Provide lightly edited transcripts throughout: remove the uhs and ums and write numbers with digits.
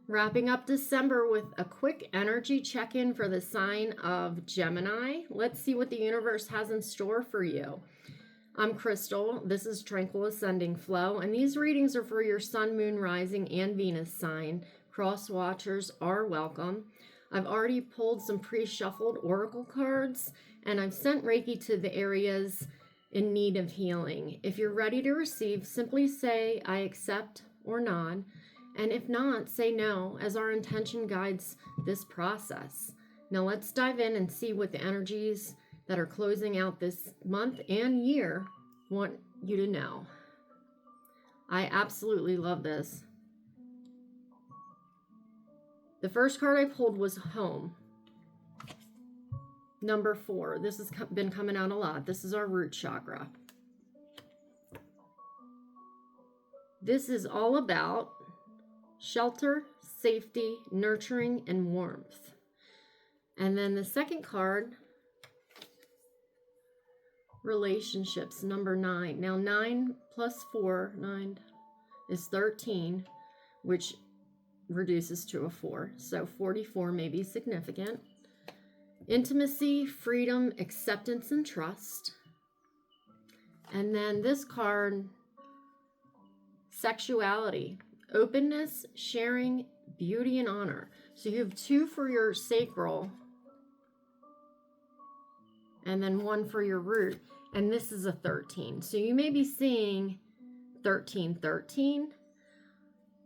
Wrapping up December with a quick energy check-in for the sign of Gemini. Let's see what the universe has in store for you. I'm Crystal. This is Tranquil Ascending Flow, and these readings are for your Sun, Moon, Rising, and Venus sign. Cross watchers are welcome. I've already pulled some pre-shuffled oracle cards, and I've sent Reiki to the areas in need of healing. If you're ready to receive, simply say, I accept, or nod. And if not, say no, as our intention guides this process. Now let's dive in and see what the energies that are closing out this month and year want you to know. I absolutely love this. The first card I pulled was home. Number 4. This has been coming out a lot. This is our root chakra. This is all about shelter, safety, nurturing, and warmth. And then the second card, relationships, number 9. Now 9 plus 4, 9 is 13, which reduces to a 4. So 44 may be significant. Intimacy, freedom, acceptance, and trust. And then this card, sexuality, openness, sharing, beauty, and honor. So you have 2 for your sacral and then 1 for your root. And this is a 13. So you may be seeing 13, 13,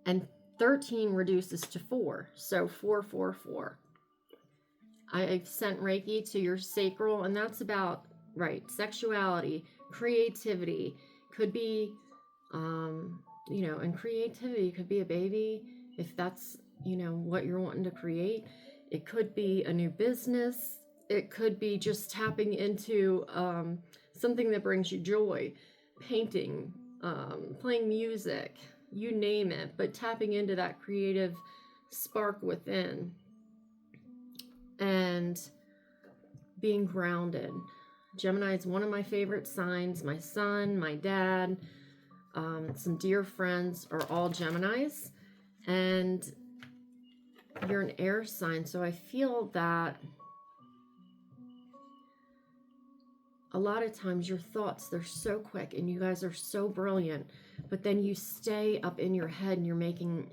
and 13 reduces to 4. So 4, 4, 4. I've sent Reiki to your sacral, and that's about, sexuality, creativity. Could be, and creativity could be a baby, if that's, what you're wanting to create. It could be a new business. It could be just tapping into something that brings you joy, painting, playing music, you name it, but tapping into that creative spark within and being grounded. Gemini is one of my favorite signs. My son, my dad, some dear friends are all Geminis, and you're an air sign, so I feel that a lot of times your thoughts, they're so quick and you guys are so brilliant, but then you stay up in your head and you're making,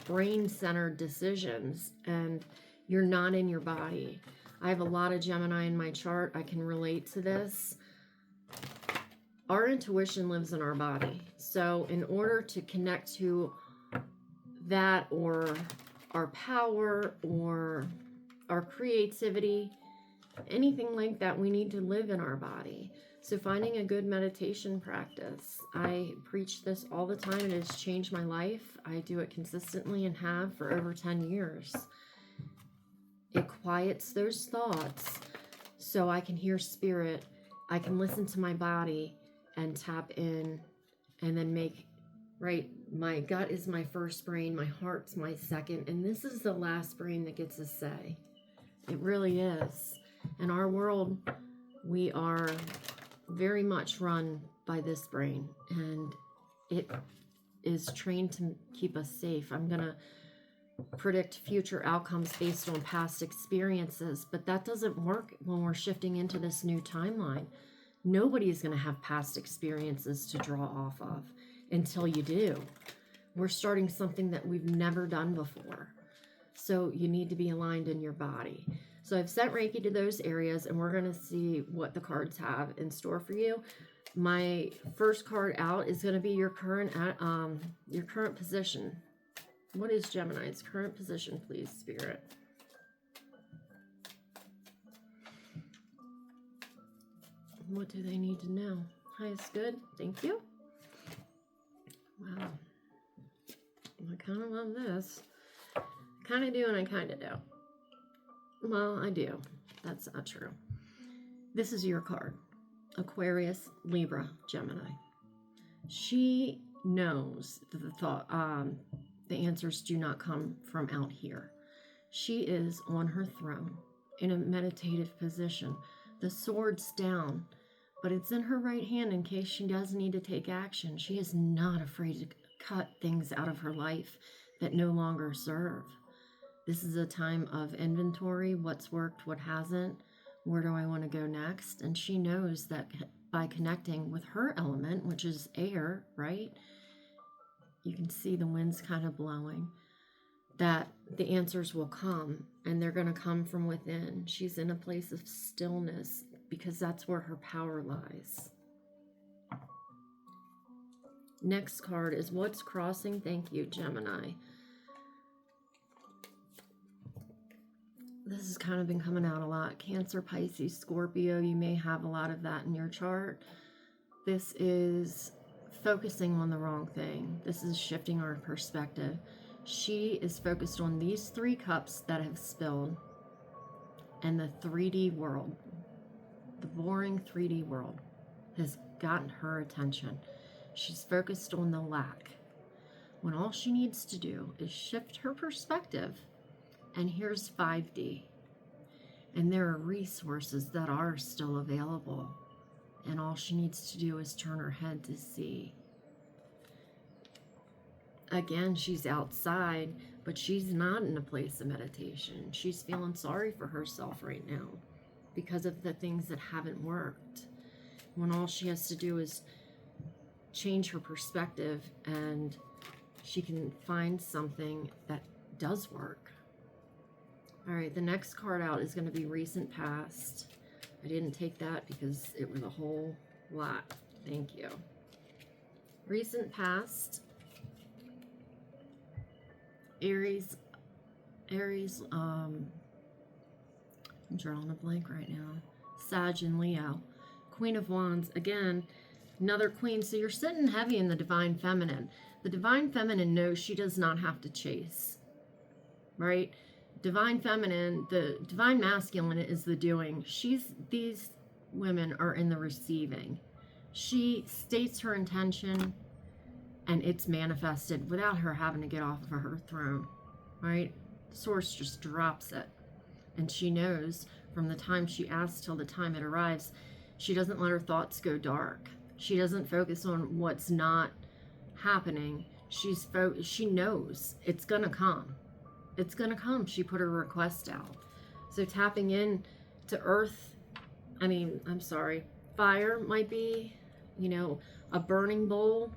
brain-centered decisions and you're not in your body. I have a lot of Gemini in my chart. I can relate to this. Our intuition lives in our body. So in order to connect to that, or our power, or our creativity, anything like that, we need to live in our body. So finding a good meditation practice. I preach this all the time. It has changed my life. I do it consistently and have for over 10 years. It quiets those thoughts so I can hear spirit. I can listen to my body and tap in and then make, my gut is my first brain, my heart's my second, and this is the last brain that gets a say. It really is. In our world, we are very much run by this brain, and it is trained to keep us safe. I'm going to predict future outcomes based on past experiences, but that doesn't work when we're shifting into this new timeline. Nobody's going to have past experiences to draw off of until you do. We're starting something that we've never done before. So you need to be aligned in your body. So I've sent Reiki to those areas, and we're going to see what the cards have in store for you. My first card out is going to be your current position. What is Gemini's current position, please, Spirit? What do they need to know? Highest good. Thank you. Wow. I kind of love this. I kind of do and I kind of don't. Well, I do. That's not true. This is your card. Aquarius, Libra, Gemini. She knows that the answers do not come from out here. She is on her throne in a meditative position. The sword's down, but it's in her right hand in case she does need to take action. She is not afraid to cut things out of her life that no longer serve. This is a time of inventory, what's worked, what hasn't, where do I want to go next? And she knows that by connecting with her element, which is air, right? You can see the winds kind of blowing, that the answers will come, and they're going to come from within. She's in a place of stillness because that's where her power lies. Next card is what's crossing. Thank you, Gemini. This has kind of been coming out a lot. Cancer, Pisces, Scorpio. You may have a lot of that in your chart. This is focusing on the wrong thing. This is shifting our perspective. She is focused on these 3 cups that have spilled and the 3D world. The boring 3D world has gotten her attention. She's focused on the lack, when all she needs to do is shift her perspective. And here's 5D. And there are resources that are still available. And all she needs to do is turn her head to see. Again, she's outside, but she's not in a place of meditation. She's feeling sorry for herself right now because of the things that haven't worked. When all she has to do is change her perspective, and she can find something that does work. All right, the next card out is going to be recent past. I didn't take that because it was a whole lot. Thank you. Recent past. Aries, I'm drawing a blank right now. Sag and Leo. Queen of Wands, again, another queen. So you're sitting heavy in the divine feminine. The divine feminine knows she does not have to chase, right? Divine feminine, the divine masculine is the doing. These women are in the receiving. She states her intention, and it's manifested without her having to get off of her throne, right? Source just drops it. And she knows from the time she asks till the time it arrives, she doesn't let her thoughts go dark. She doesn't focus on what's not happening. She knows it's gonna come. It's gonna come. She put her request out. So tapping in to earth, fire might be, a burning bowl.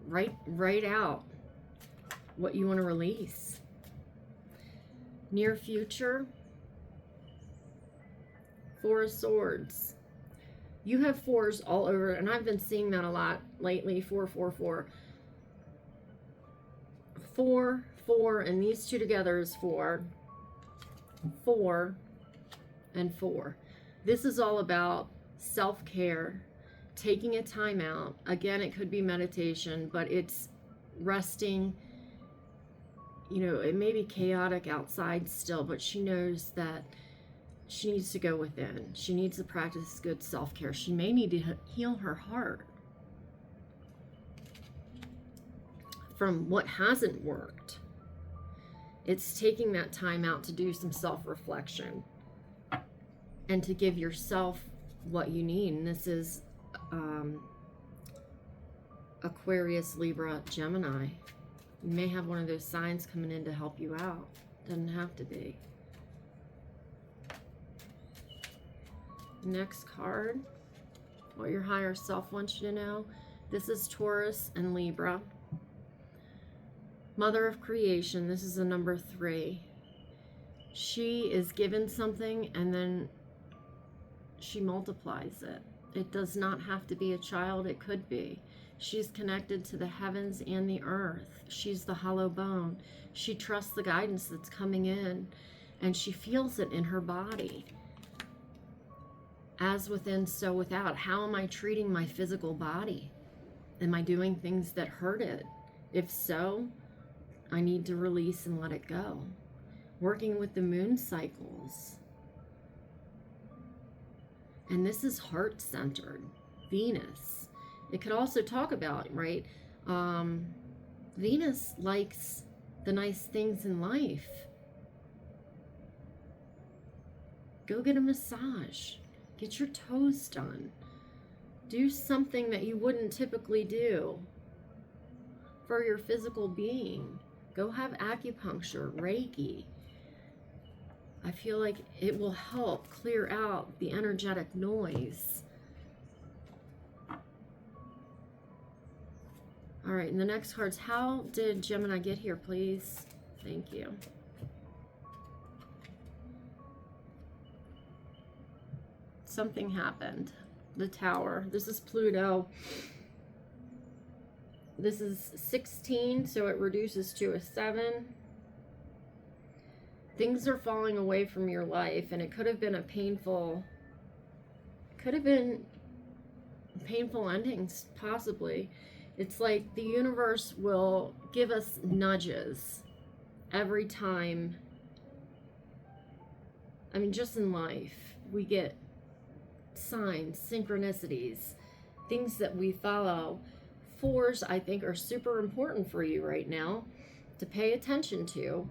Write out what you want to release. Near future, 4 of Swords. You have 4s all over, and I've been seeing that a lot lately. 4, 4, 4. 4, 4, and these 2 together is 4. 4 and 4. This is all about self-care. Taking a time out. Again, it could be meditation, but it's resting. It may be chaotic outside still, but she knows that she needs to go within. She needs to practice good self-care. She may need to heal her heart from what hasn't worked. It's taking that time out to do some self-reflection and to give yourself what you need. And this is Aquarius, Libra, Gemini. You may have one of those signs coming in to help you out. Doesn't have to be. Next card, what your higher self wants you to know. This is Taurus and Libra. Mother of creation. This is a number 3. She is given something and then she multiplies it. It does not have to be a child. It could be. She's connected to the heavens and the earth. She's the hollow bone. She trusts the guidance that's coming in, and she feels it in her body. As within, so without. How am I treating my physical body? Am I doing things that hurt it? If so, I need to release and let it go. Working with the moon cycles. And this is heart-centered, Venus. It could also talk about, right? Venus likes the nice things in life. Go get a massage. Get your toes done. Do something that you wouldn't typically do for your physical being. Go have acupuncture, Reiki. I feel like it will help clear out the energetic noise. All right, and the next card's, how did Gemini get here, please? Thank you. Something happened. The Tower. This is Pluto. This is 16, so it reduces to a 7. Things are falling away from your life, and it could have been a painful endings, possibly. It's like the universe will give us nudges every time. I mean, just in life, we get signs, synchronicities, things that we follow. 4s, I think, are super important for you right now to pay attention to.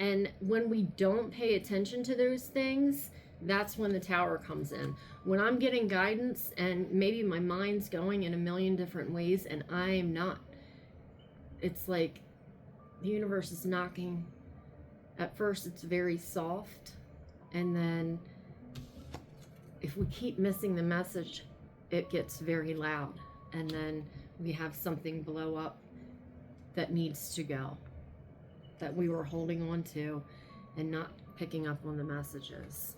And when we don't pay attention to those things, that's when the Tower comes in. When I'm getting guidance and maybe my mind's going in a million different ways and I'm not, it's like the universe is knocking. At first it's very soft, and then if we keep missing the message, it gets very loud, and then we have something blow up that needs to go, that we were holding on to and not picking up on the messages.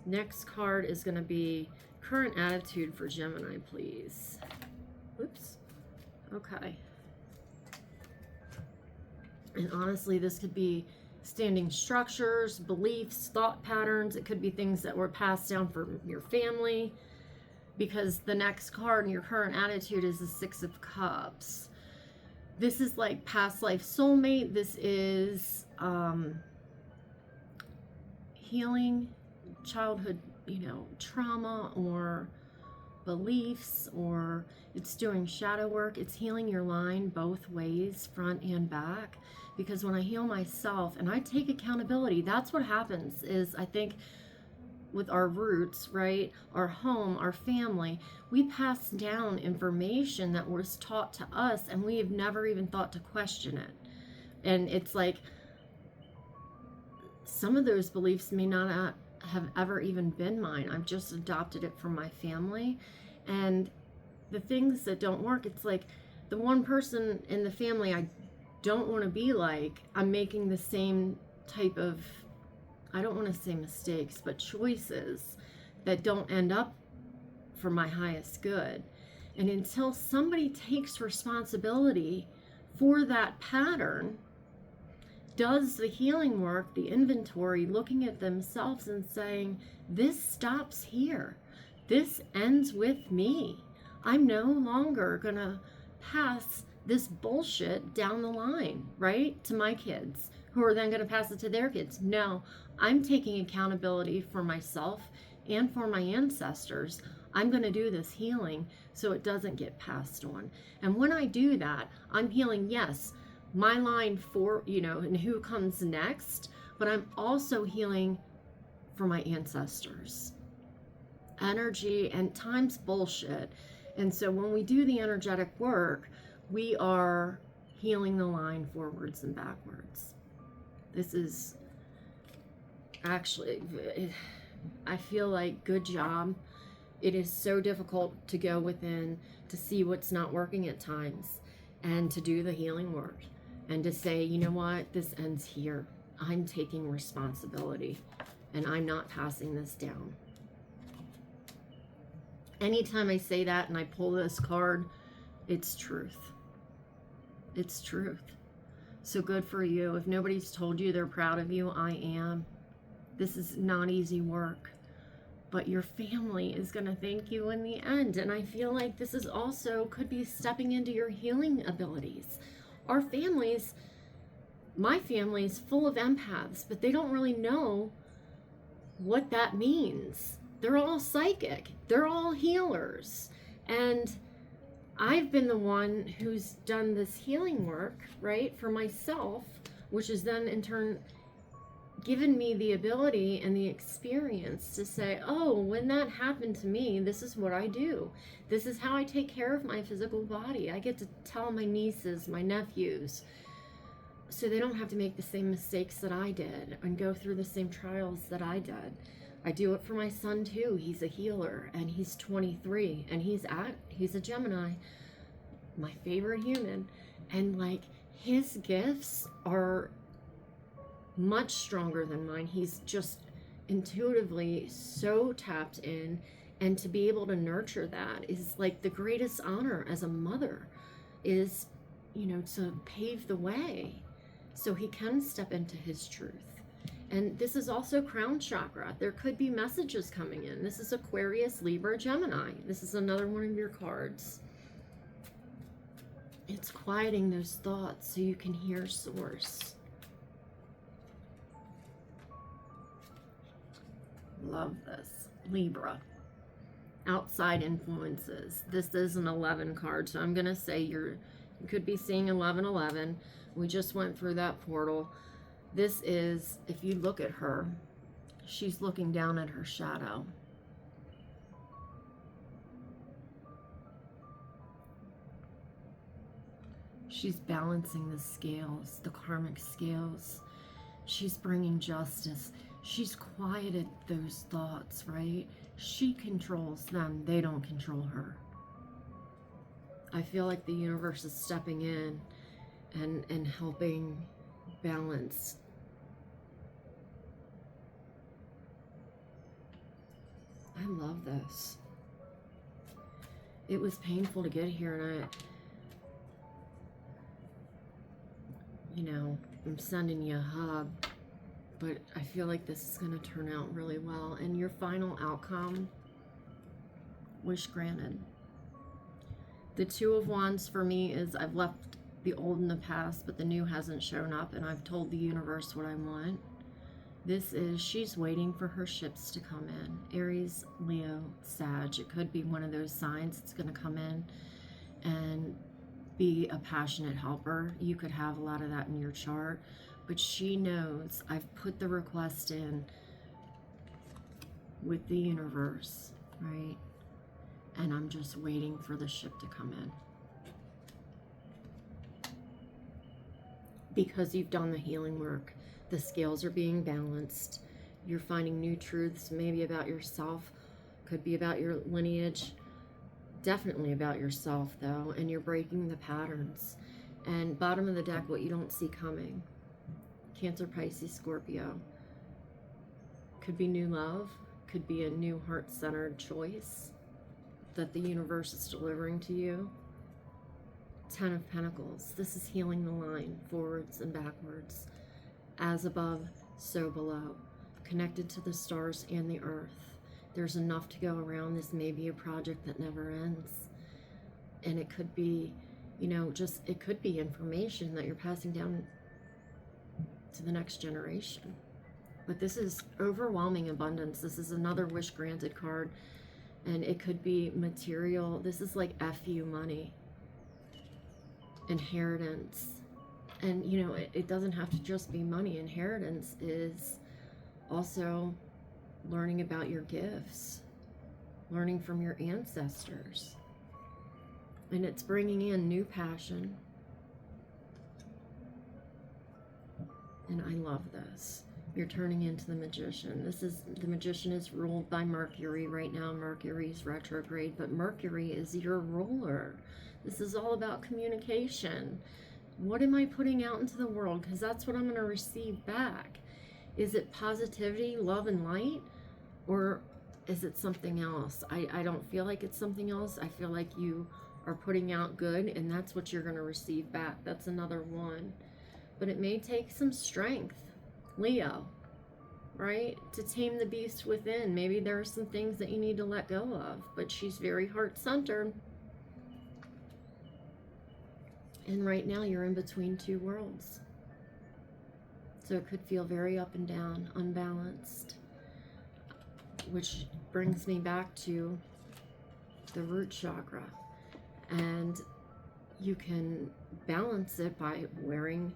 Next card is going to be current attitude for Gemini, please. Oops. Okay. And honestly, this could be standing structures, beliefs, thought patterns. It could be things that were passed down from your family, because the next card in your current attitude is the 6 of Cups. This is like past life soulmate. This is healing childhood, trauma or beliefs, or it's doing shadow work. It's healing your line both ways, front and back. Because when I heal myself and I take accountability, that's what happens is, I think, with our roots, right? Our home, our family, we pass down information that was taught to us and we have never even thought to question it. And it's like some of those beliefs may not have ever even been mine. I've just adopted it from my family. And the things that don't work, it's like the one person in the family I don't want to be like, I'm making the same type of, I don't want to say mistakes, but choices that don't end up for my highest good. And until somebody takes responsibility for that pattern, does the healing work, the inventory, looking at themselves and saying, this stops here. This ends with me. I'm no longer going to pass this bullshit down the line, right? To my kids, who are then going to pass it to their kids. No, I'm taking accountability for myself and for my ancestors. I'm going to do this healing so it doesn't get passed on. And when I do that, I'm healing, yes, my line for, and who comes next, but I'm also healing for my ancestors. Energy and time's bullshit. And so when we do the energetic work, we are healing the line forwards and backwards. This is actually, I feel like, good job. It is so difficult to go within, to see what's not working at times, and to do the healing work, and to say, you know what, this ends here. I'm taking responsibility, and I'm not passing this down. Anytime I say that and I pull this card, it's truth. It's truth. So good for you. If nobody's told you they're proud of you, I am. This is not easy work, but your family is going to thank you in the end. And I feel like this is also could be stepping into your healing abilities. Our families, my family is full of empaths, but they don't really know what that means. They're all psychic. They're all healers. And I've been the one who's done this healing work, right, for myself, which is then in turn given me the ability and the experience to say, oh, when that happened to me, this is what I do. This is how I take care of my physical body. I get to tell my nieces, my nephews, so they don't have to make the same mistakes that I did and go through the same trials that I did. I do it for my son too. He's a healer, and he's 23, and he's a Gemini, my favorite human, and like his gifts are much stronger than mine. He's just intuitively so tapped in, and to be able to nurture that is like the greatest honor as a mother, is, you know, to pave the way so he can step into his truth. And this is also crown chakra. There could be messages coming in. This is Aquarius, Libra, Gemini. This is another one of your cards. It's quieting those thoughts so you can hear source. Love this. Libra. Outside influences. This is an 11 card, so I'm going to say you could be seeing 1111. We just went through that portal. This is, if you look at her, she's looking down at her shadow. She's balancing the scales, the karmic scales. She's bringing justice. She's quieted those thoughts, right? She controls them. They don't control her. I feel like the universe is stepping in and helping balance. I love this. It was painful to get here, and I'm sending you a hug, but I feel like this is going to turn out really well. And your final outcome, wish granted. The Two of Wands for me is I've left the old in the past, but the new hasn't shown up, and I've told the universe what I want. This is, she's waiting for her ships to come in. Aries, Leo, Sag. It could be one of those signs. It's going to come in and be a passionate helper. You could have a lot of that in your chart, but she knows I've put the request in with the universe, right? And I'm just waiting for the ship to come in. Because you've done the healing work, the scales are being balanced. You're finding new truths, maybe about yourself, could be about your lineage, definitely about yourself though, and you're breaking the patterns. And bottom of the deck, what you don't see coming. Cancer, Pisces, Scorpio. Could be new love, could be a new heart-centered choice that the universe is delivering to you. 10 of Pentacles. This is healing the line, forwards and backwards. As above, so below. Connected to the stars and the earth. There's enough to go around. This may be a project that never ends. And it could be, it could be information that you're passing down to the next generation. But this is overwhelming abundance. This is another wish granted card. And it could be material. This is like FU money. Inheritance. And it doesn't have to just be money. Inheritance is also learning about your gifts, learning from your ancestors, and it's bringing in new passion. And I love this. You're turning into the Magician. The Magician is ruled by Mercury right now. Mercury's retrograde, but Mercury is your ruler. This is all about communication. What am I putting out into the world? Because that's what I'm going to receive back. Is it positivity, love, and light? Or is it something else? I don't feel like it's something else. I feel like you are putting out good, and that's what you're going to receive back. That's another one. But it may take some strength, Leo, right? To tame the beast within. Maybe there are some things that you need to let go of. But she's very heart-centered. And right now you're in between two worlds. So it could feel very up and down, unbalanced. Which brings me back to the root chakra. And you can balance it by wearing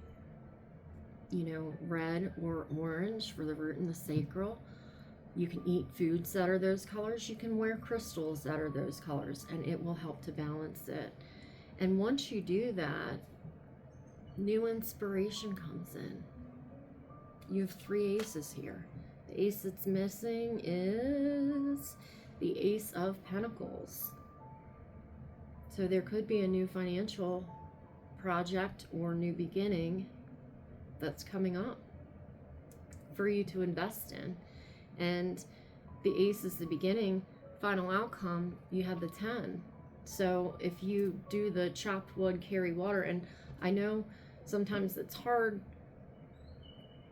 red or orange for the root and the sacral. You can eat foods that are those colors. You can wear crystals that are those colors, and it will help to balance it. And once you do that, new inspiration comes in. You have 3 aces here. The ace that's missing is the Ace of Pentacles. So there could be a new financial project or new beginning that's coming up for you to invest in. And the ace is the beginning. Final outcome, you have the 10. So if you do the chopped wood, carry water, and I know sometimes it's hard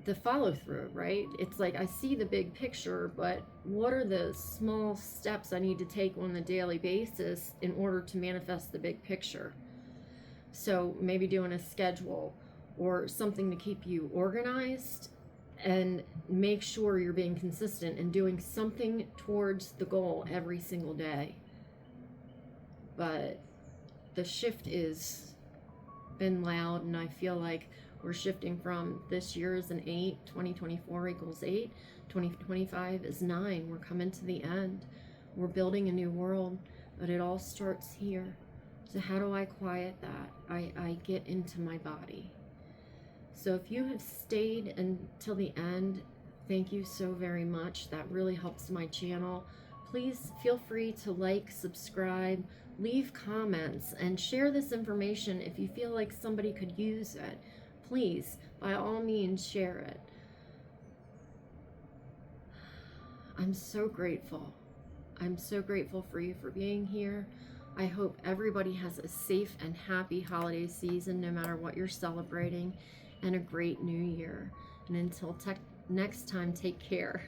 to follow through, right? It's like I see the big picture, but what are the small steps I need to take on a daily basis in order to manifest the big picture? So maybe doing a schedule or something to keep you organized and make sure you're being consistent and doing something towards the goal every single day. But the shift is been loud, and I feel like we're shifting from this year is an 8, 2024 equals 8, 2025 is 9. We're coming to the end. We're building a new world, but it all starts here. So how do I quiet that? I get into my body. So if you have stayed until the end, thank you so very much. That really helps my channel. Please feel free to like, subscribe, leave comments, and share this information if you feel like somebody could use it. Please, by all means, share it. I'm so grateful. I'm so grateful for you for being here. I hope everybody has a safe and happy holiday season, no matter what you're celebrating, and a great new year. And until next time, take care.